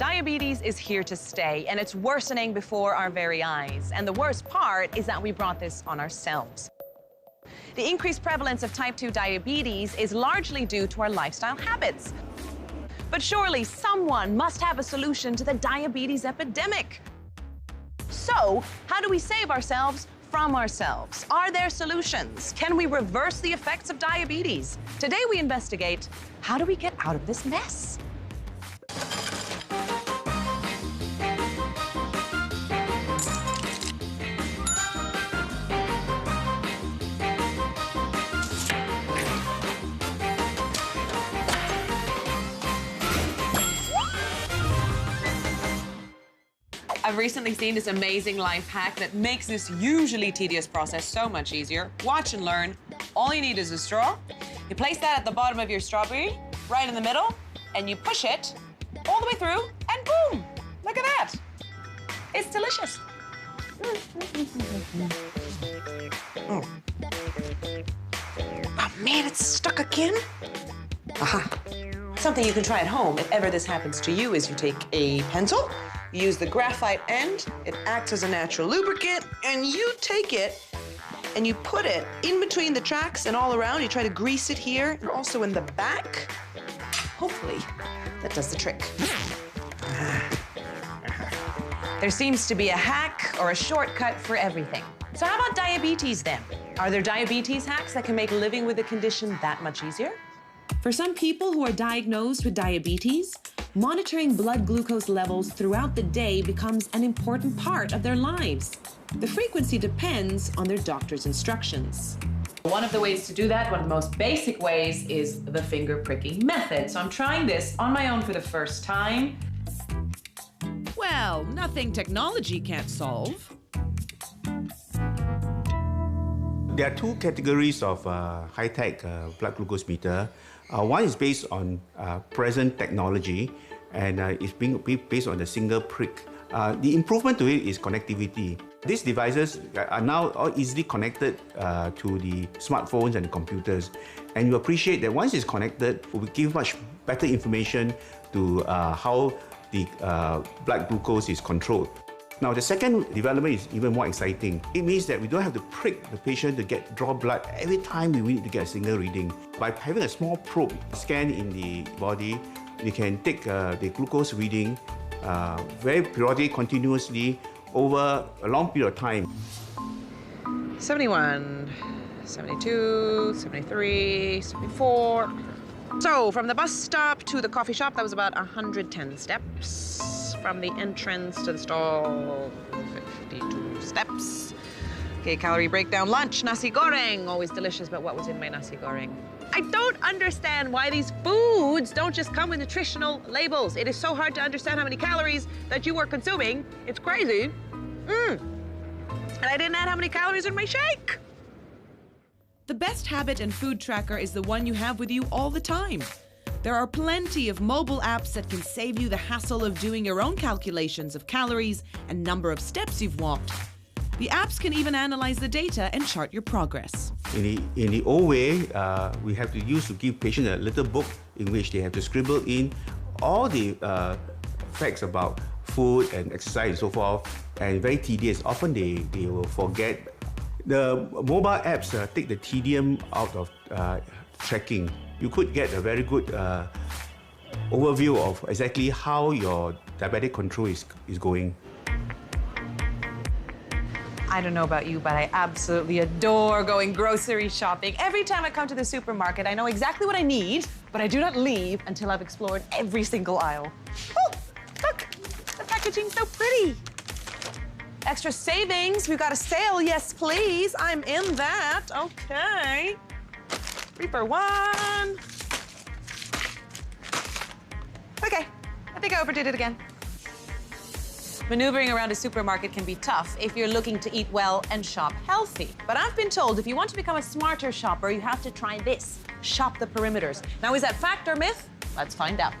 Diabetes is here to stay, and it's worsening before our very eyes. And the worst part is that we brought this on ourselves. The increased prevalence of type 2 diabetes is largely due to our lifestyle habits. But surely someone must have a solution to the diabetes epidemic. So, how do we save ourselves from ourselves? Are there solutions? Can we reverse the effects of diabetes? Today we investigate, how do we get out of this mess? I've recently seen this amazing life hack that makes this usually tedious process so much easier. Watch and learn. All you need is a straw. You place that at the bottom of your strawberry, right in the middle, and you push it all the way through, and boom! Look at that. It's delicious. Oh man, it's stuck again. Aha. Something you can try at home if ever this happens to you is you take a pencil, you use the graphite end, it acts as a natural lubricant, and you take it and you put it in between the tracks and all around. You try to grease it here and also in the back. Hopefully, that does the trick. There seems to be a hack or a shortcut for everything. So how about diabetes then? Are there diabetes hacks that can make living with the condition that much easier? For some people who are diagnosed with diabetes, monitoring blood glucose levels throughout the day becomes an important part of their lives. The frequency depends on their doctor's instructions. One of the ways to do that, one of the most basic ways, is the finger pricking method. So I'm trying this on my own for the first time. Well, nothing technology can't solve. There are two categories of high-tech blood glucose meter. One is based on present technology, and it's being based on a single prick. The improvement to it is connectivity. These devices are now all easily connected to the smartphones and computers. And you appreciate that once it's connected, it will give much better information to how the blood glucose is controlled. Now, the second development is even more exciting. It means that we don't have to prick the patient to draw blood every time we need to get a single reading. By having a small probe scan in the body, we can take the glucose reading very periodically, continuously, over a long period of time. 71, 72, 73, 74. So from the bus stop to the coffee shop, that was about 110 steps. From the entrance to the stall, 52 steps. Okay, calorie breakdown, lunch, nasi goreng. Always delicious, but what was in my nasi goreng? I don't understand why these foods don't just come with nutritional labels. It is so hard to understand how many calories that you are consuming. It's crazy. And I didn't add how many calories in my shake. The best habit and food tracker is the one you have with you all the time. There are plenty of mobile apps that can save you the hassle of doing your own calculations of calories and number of steps you've walked. The apps can even analyze the data and chart your progress. In the old way, we have to give patients a little book in which they have to scribble in all the facts about food and exercise and so forth, and very tedious. Often they will forget. The mobile apps take the tedium out of tracking. You could get a very good overview of exactly how your diabetic control is going. I don't know about you, but I absolutely adore going grocery shopping. Every time I come to the supermarket, I know exactly what I need, but I do not leave until I've explored every single aisle. Oh, look, the packaging's so pretty. Extra savings, we've got a sale, yes please. I'm in that, okay. 3 for 1. Okay, I think I overdid it again. Maneuvering around a supermarket can be tough if you're looking to eat well and shop healthy. But I've been told if you want to become a smarter shopper, you have to try this. Shop the perimeters. Now, is that fact or myth? Let's find out.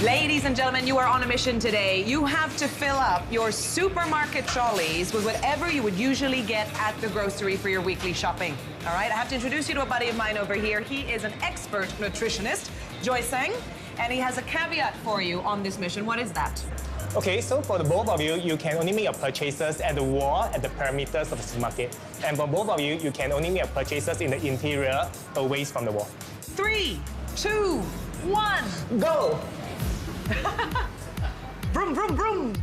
Ladies and and gentlemen, you are on a mission today. You have to fill up your supermarket trolleys with whatever you would usually get at the grocery for your weekly shopping. All right, I have to introduce you to a buddy of mine over here. He is an expert nutritionist, Joy Seng, and he has a caveat for you on this mission. What is that? Okay, so for the both of you, you can only make your purchases at the wall, at the perimeters of the supermarket. And for both of you, you can only make your purchases in the interior, away from the wall. 3, 2, 1. Go! Vroom, vroom, vroom.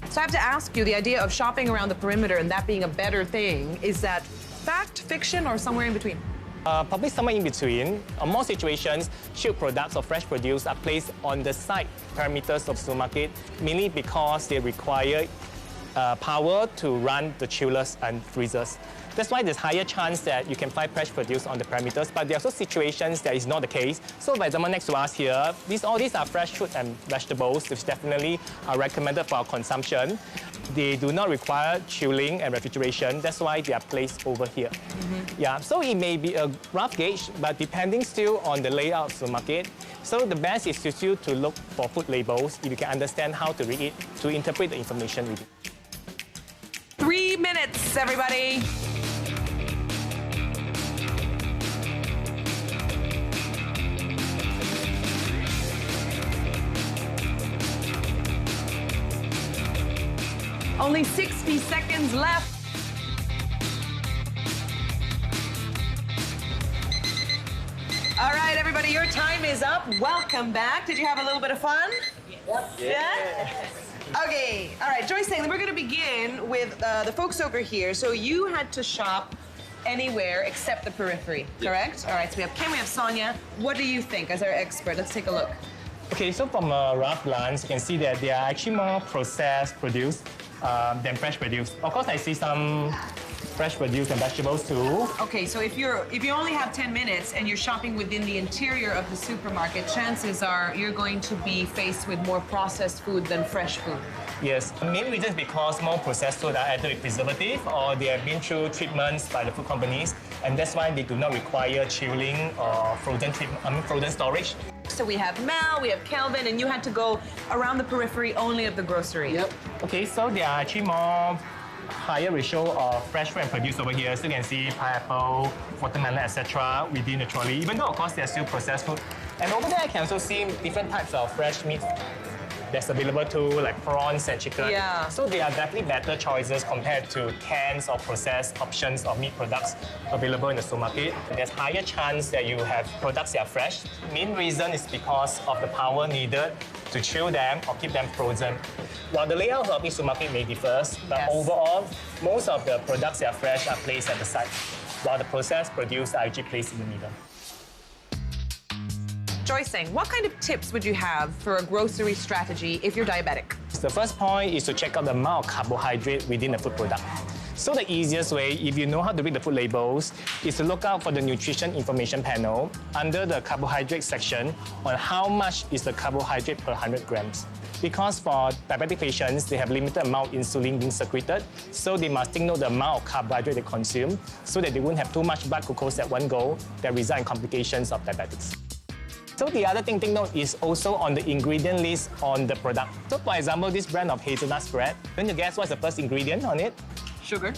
So I have to ask you, the idea of shopping around the perimeter and that being a better thing, is that fact, fiction, or somewhere in between? Probably somewhere in between. On most situations, chilled products or fresh produce are placed on the side perimeters of supermarket, mainly because they require power to run the chillers and freezers. That's why there's higher chance that you can find fresh produce on the perimeters, but there are also situations that is not the case. So for example, next to us here, all these are fresh fruit and vegetables, which definitely are recommended for our consumption. They do not require chilling and refrigeration. That's why they are placed over here. Yeah, so it may be a rough gauge, but depending still on the layout of the market. So the best is still to look for food labels if you can understand how to read it, to interpret the information with it. 3 minutes, everybody. Only 60 seconds left. All right, everybody, your time is up. Welcome back. Did you have a little bit of fun? Yes. Yeah? Okay, all right, Joyce saying we're gonna begin with the folks over here. So you had to shop anywhere except the periphery, correct? All right, so we have Ken, we have Sonia. What do you think as our expert? Let's take a look. Okay, so from a rough glance, you can see that they are actually more processed produce than fresh produce. Of course, I see some fresh produce and vegetables too. Okay, so if you only have 10 minutes and you're shopping within the interior of the supermarket, chances are you're going to be faced with more processed food than fresh food. Yes, the main reason is because more processed food are either with preservative or they have been through treatments by the food companies, and that's why they do not require chilling or frozen storage. So we have Mel, we have Kelvin, and you had to go around the periphery only of the grocery. Yep. Okay, so there are actually more higher ratio of fresh fruit and produce over here. So you can see pineapple, watermelon, etc. within the trolley, even though of course they're still processed food. And over there I can also see different types of fresh meat that's available too, like prawns and chicken. Yeah. So they are definitely better choices compared to cans or processed options of meat products available in the supermarket. There's higher chance that you have products that are fresh. Main reason is because of the power needed to chill them or keep them frozen. While the layout of each supermarket may differ, but Yes. overall, most of the products that are fresh are placed at the side, while the processed produce are actually placed in the middle. Joyce saying, what kind of tips would you have for a grocery strategy if you're diabetic? The first point is to check out the amount of carbohydrate within the food product. So the easiest way, if you know how to read the food labels, is to look out for the nutrition information panel under the carbohydrate section on how much is the carbohydrate per 100 grams. Because for diabetic patients, they have limited amount of insulin being secreted, so they must take note the amount of carbohydrate they consume so that they won't have too much blood glucose at one go that result in complications of diabetics. So the other thing to take note is also on the ingredient list on the product. So for example, this brand of hazelnut spread, can you guess what's the first ingredient on it? Sugar.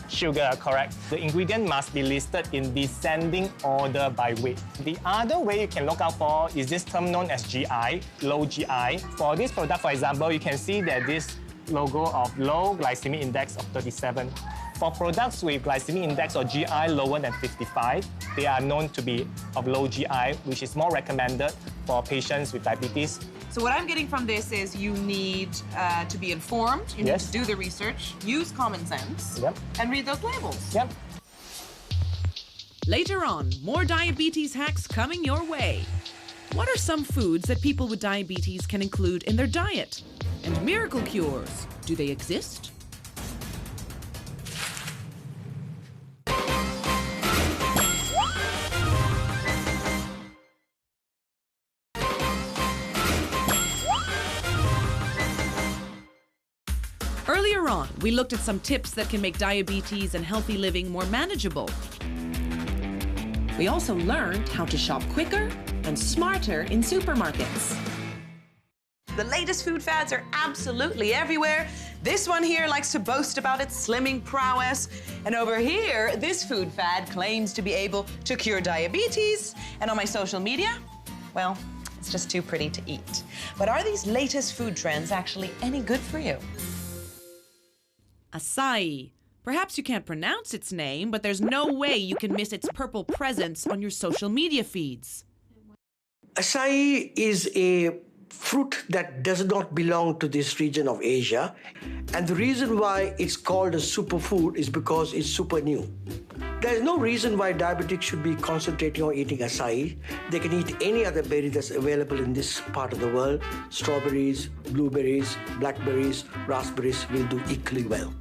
Sugar, correct. The ingredient must be listed in descending order by weight. The other way you can look out for is this term known as GI, low GI. For this product, for example, you can see that this logo of low glycemic index of 37. For products with glycemic index or GI lower than 55, they are known to be of low GI, which is more recommended for patients with diabetes. So what I'm getting from this is you need to be informed, you need Yes. to do the research, use common sense, Yep. and read those labels. Yep. Later on, more diabetes hacks coming your way. What are some foods that people with diabetes can include in their diet? And miracle cures, do they exist? Earlier on, we looked at some tips that can make diabetes and healthy living more manageable. We also learned how to shop quicker and smarter in supermarkets. The latest food fads are absolutely everywhere. This one here likes to boast about its slimming prowess. And over here, this food fad claims to be able to cure diabetes. And on my social media, well, it's just too pretty to eat. But are these latest food trends actually any good for you? Acai. Perhaps you can't pronounce its name, but there's no way you can miss its purple presence on your social media feeds. Acai is a fruit that does not belong to this region of Asia. And the reason why it's called a superfood is because it's super new. There's no reason why diabetics should be concentrating on eating acai. They can eat any other berry that's available in this part of the world. Strawberries, blueberries, blackberries, raspberries will do equally well.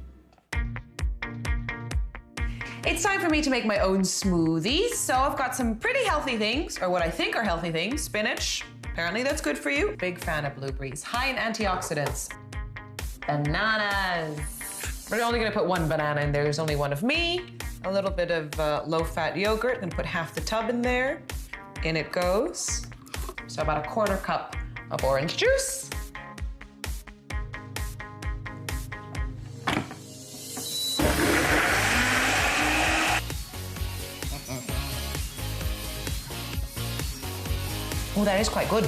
It's time for me to make my own smoothies. So I've got some pretty healthy things, or what I think are healthy things. Spinach, apparently that's good for you. Big fan of blueberries, high in antioxidants. Bananas. We're only gonna put one banana in there, there's only one of me. A little bit of low-fat yogurt, and put half the tub in there. In it goes. So about a 1/4 cup of orange juice. Oh, that is quite good.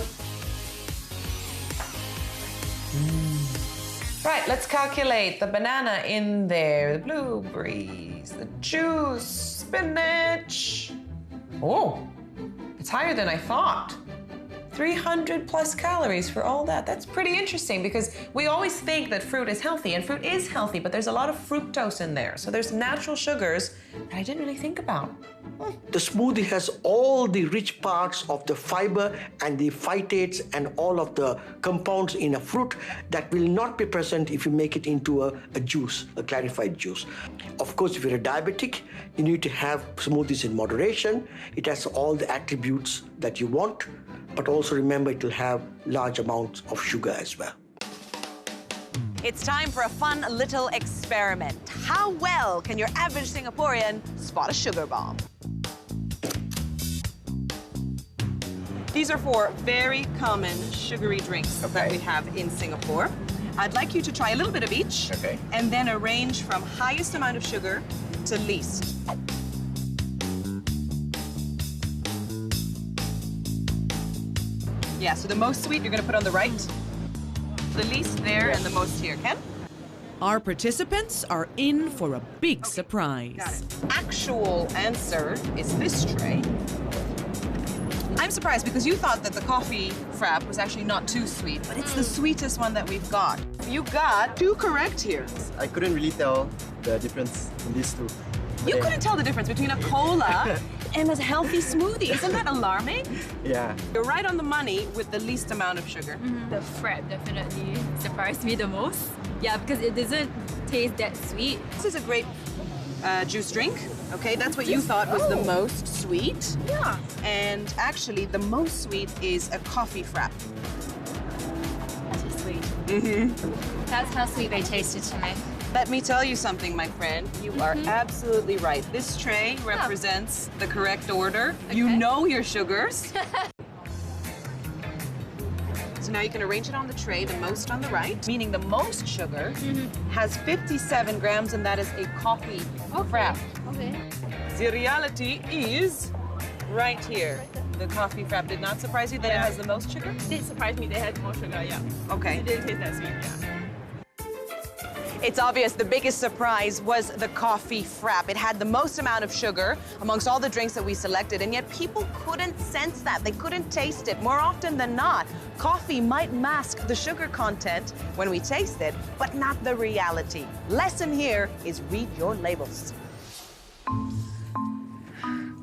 Right, let's calculate the banana in there, the blueberries, the juice, spinach. Oh, it's higher than I thought. 300 plus calories for all that. That's pretty interesting because we always think that fruit is healthy, and fruit is healthy, but there's a lot of fructose in there. So there's natural sugars that I didn't really think about. The smoothie has all the rich parts of the fiber and the phytates and all of the compounds in a fruit that will not be present if you make it into a juice, a clarified juice. Of course, if you're a diabetic, you need to have smoothies in moderation. It has all the attributes that you want, but also remember it will have large amounts of sugar as well. It's time for a fun little experiment. How well can your average Singaporean spot a sugar bomb? These are 4 very common sugary drinks that we have in Singapore. I'd like you to try a little bit of each, and then arrange from highest amount of sugar to least. Yeah, so the most sweet you're gonna put on the right, the least there, and the most here. Ken? Our participants are in for a big surprise. Got it. Actual answer is this tray. I'm surprised because you thought that the coffee frap was actually not too sweet, but it's the sweetest one that we've got. You got 2 correct here. I couldn't really tell the difference in these two. You couldn't tell the difference between a cola and a healthy smoothie. Isn't that alarming? Yeah. You're right on the money with the least amount of sugar. The frap definitely surprised me the most. Yeah, because it doesn't taste that sweet. This is a great juice drink. Okay, that's what you thought was the most sweet. Yeah. And actually, the most sweet is a coffee frap. That's sweet. That's how sweet they tasted to me. Let me tell you something, my friend. You are absolutely right. This tray represents the correct order. You know your sugars. So now you can arrange it on the tray, the most on the right, meaning the most sugar has 57 grams, and that is a coffee frap. Okay. The reality is right here. The coffee frap did not surprise you that it has the most sugar? It did surprise me they had more sugar, yeah. Okay. It didn't taste that sweet, yeah. It's obvious the biggest surprise was the coffee frap. It had the most amount of sugar amongst all the drinks that we selected, and yet people couldn't sense that. They couldn't taste it. More often than not, coffee might mask the sugar content when we taste it, but not the reality. Lesson here is read your labels.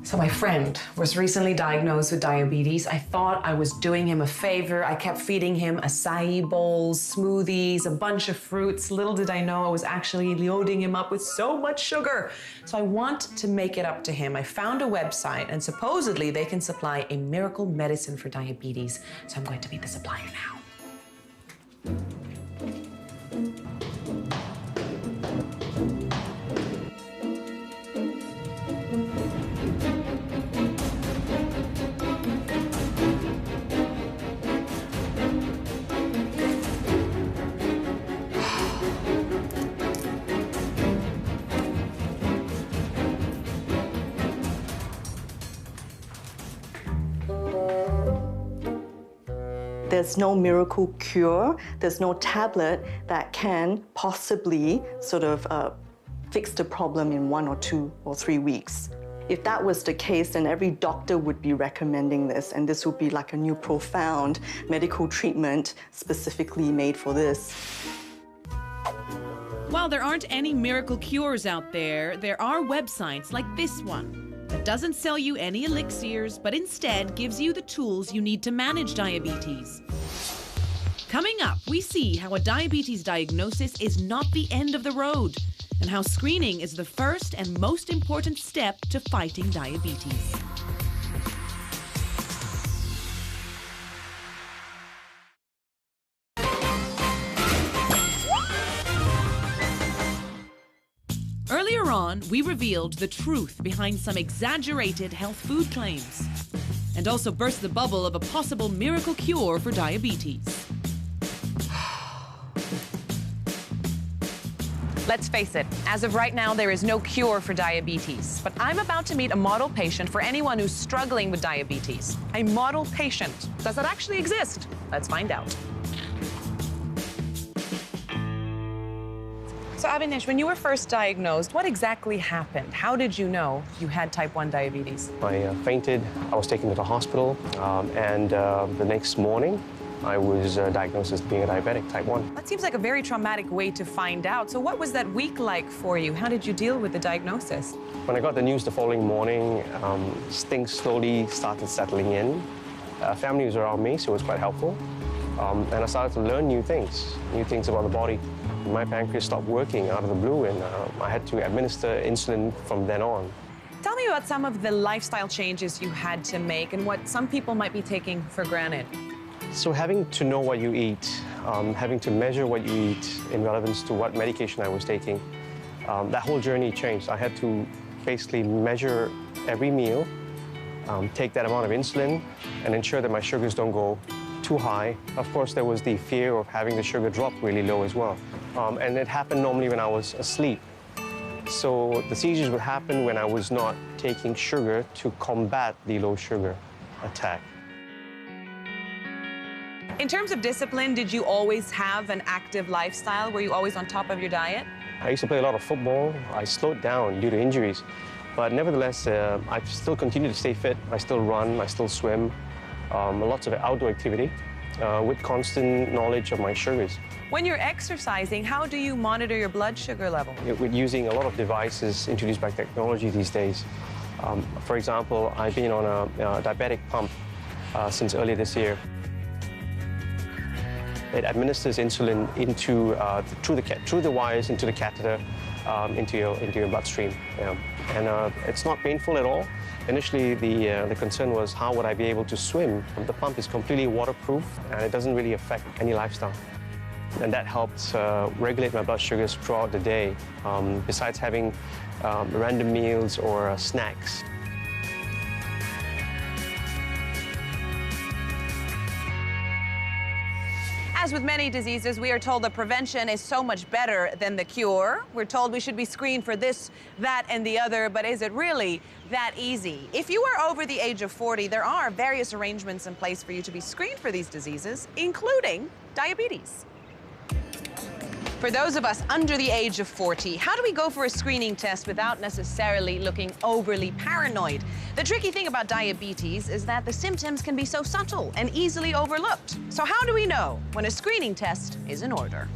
So my friend was recently diagnosed with diabetes. I thought I was doing him a favor. I kept feeding him acai bowls, smoothies, a bunch of fruits. Little did I know I was actually loading him up with so much sugar. So I want to make it up to him. I found a website, and supposedly they can supply a miracle medicine for diabetes. So I'm going to be the supplier now. There's no miracle cure. There's no tablet that can possibly sort of fix the problem in 1 or 2 or 3 weeks. If that was the case, then every doctor would be recommending this, and this would be like a new profound medical treatment specifically made for this. While there aren't any miracle cures out there, there are websites like this one that doesn't sell you any elixirs, but instead gives you the tools you need to manage diabetes. Coming up, we see how a diabetes diagnosis is not the end of the road, and how screening is the first and most important step to fighting diabetes. Earlier on, we revealed the truth behind some exaggerated health food claims, and also burst the bubble of a possible miracle cure for diabetes. Let's face it, as of right now, there is no cure for diabetes. But I'm about to meet a model patient for anyone who's struggling with diabetes. A model patient. Does that actually exist? Let's find out. So Avinash, when you were first diagnosed, what exactly happened? How did you know you had type 1 diabetes? I fainted. I was taken to the hospital, and the next morning, I was diagnosed as being a diabetic, type 1. That seems like a very traumatic way to find out. So what was that week like for you? How did you deal with the diagnosis? When I got the news the following morning, things slowly started settling in. Family was around me, so it was quite helpful. And I started to learn new things about the body. My pancreas stopped working out of the blue, and I had to administer insulin from then on. Tell me about some of the lifestyle changes you had to make and what some people might be taking for granted. So having to know what you eat, having to measure what you eat in relevance to what medication I was taking, that whole journey changed. I had to basically measure every meal, take that amount of insulin, and ensure that my sugars don't go too high. Of course, there was the fear of having the sugar drop really low as well. And it happened normally when I was asleep. So the seizures would happen when I was not taking sugar to combat the low sugar attack. In terms of discipline, did you always have an active lifestyle? Were you always on top of your diet? I used to play a lot of football. I slowed down due to injuries. But nevertheless, I still continue to stay fit. I still run, I still swim, lots of outdoor activity with constant knowledge of my sugars. When you're exercising, how do you monitor your blood sugar level? We're using a lot of devices introduced by technology these days. For example, I've been on a diabetic pump since earlier this year. It administers insulin into through the wires into the catheter, into your bloodstream. Yeah. And it's not painful at all. Initially, the concern was how would I be able to swim? The pump is completely waterproof, and it doesn't really affect any lifestyle. And that helped regulate my blood sugars throughout the day, besides having random meals or snacks. As with many diseases, we are told that prevention is so much better than the cure. We're told we should be screened for this, that, and the other, but is it really that easy? If you are over the age of 40, there are various arrangements in place for you to be screened for these diseases, including diabetes. For those of us under the age of 40, how do we go for a screening test without necessarily looking overly paranoid? The tricky thing about diabetes is that the symptoms can be so subtle and easily overlooked. So how do we know when a screening test is in order?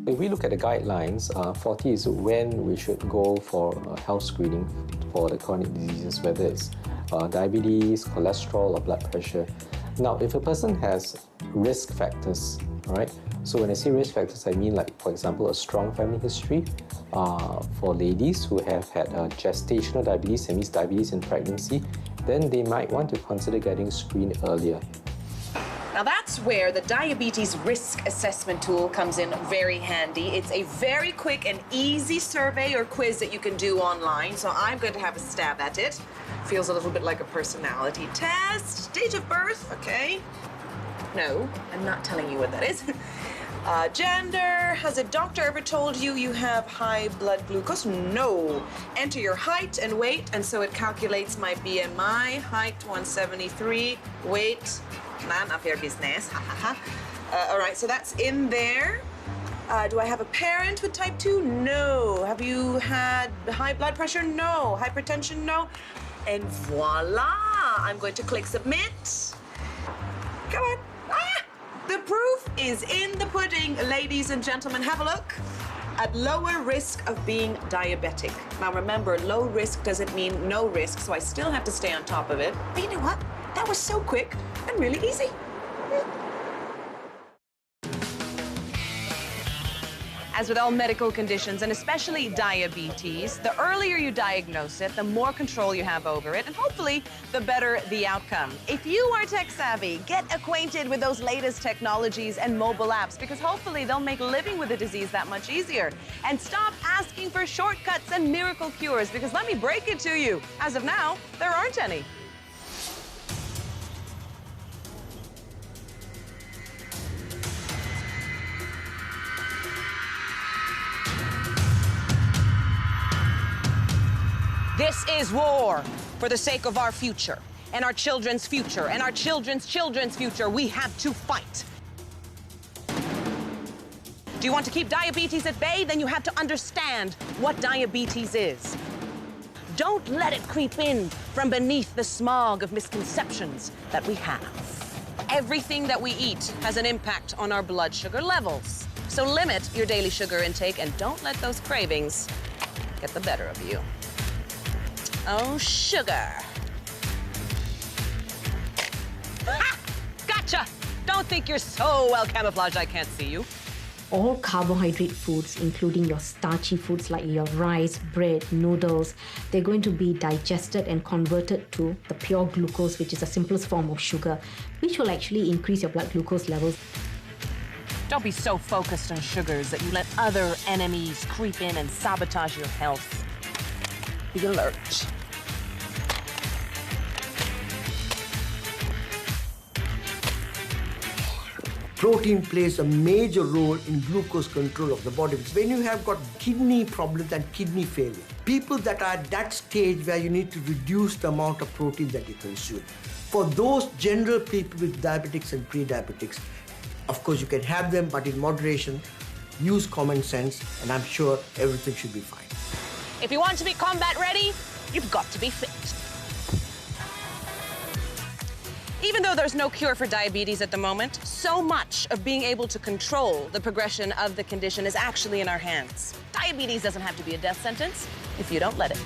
If we look at the guidelines, 40 is when we should go for health screening for the chronic diseases, whether it's diabetes, cholesterol, or blood pressure. Now, if a person has risk factors, all right? So when I say risk factors, I mean like, for example, a strong family history for ladies who have had gestational diabetes, that means diabetes in pregnancy, then they might want to consider getting screened earlier. Now that's where the diabetes risk assessment tool comes in very handy. It's a very quick and easy survey or quiz that you can do online, so I'm going to have a stab at it. Feels a little bit like a personality test. Date of birth, okay. No, I'm not telling you what that is. Gender, has a doctor ever told you you have high blood glucose? No. Enter your height and weight, and so it calculates my BMI. Height 173, weight, none of your business. All right, so that's in there. Do I have a parent with type 2? No. Have you had high blood pressure? No. Hypertension? No. And voila, I'm going to click submit. Come on. The proof is in the pudding, ladies and gentlemen. Have a look. At lower risk of being diabetic. Now remember, low risk doesn't mean no risk, so I still have to stay on top of it. But you know what? That was so quick and really easy. As with all medical conditions, and especially diabetes, the earlier you diagnose it, the more control you have over it, and hopefully, the better the outcome. If you are tech-savvy, get acquainted with those latest technologies and mobile apps, because hopefully they'll make living with the disease that much easier. And stop asking for shortcuts and miracle cures, because let me break it to you, as of now, there aren't any. This is war for the sake of our future, and our children's future, and our children's children's future. We have to fight. Do you want to keep diabetes at bay? Then you have to understand what diabetes is. Don't let it creep in from beneath the smog of misconceptions that we have. Everything that we eat has an impact on our blood sugar levels. So limit your daily sugar intake and don't let those cravings get the better of you. Oh, sugar. Ha! Gotcha! Don't think you're so well camouflaged I can't see you. All carbohydrate foods, including your starchy foods like your rice, bread, noodles, they're going to be digested and converted to the pure glucose, which is the simplest form of sugar, which will actually increase your blood glucose levels. Don't be so focused on sugars that you let other enemies creep in and sabotage your health. Be alert. Protein plays a major role in glucose control of the body. When you have got kidney problems and kidney failure, people that are at that stage where you need to reduce the amount of protein that you consume. For those general people with diabetics and pre-diabetics, of course you can have them, but in moderation, use common sense, and I'm sure everything should be fine. If you want to be combat ready, you've got to be fit. Even though there's no cure for diabetes at the moment, so much of being able to control the progression of the condition is actually in our hands. Diabetes doesn't have to be a death sentence if you don't let it.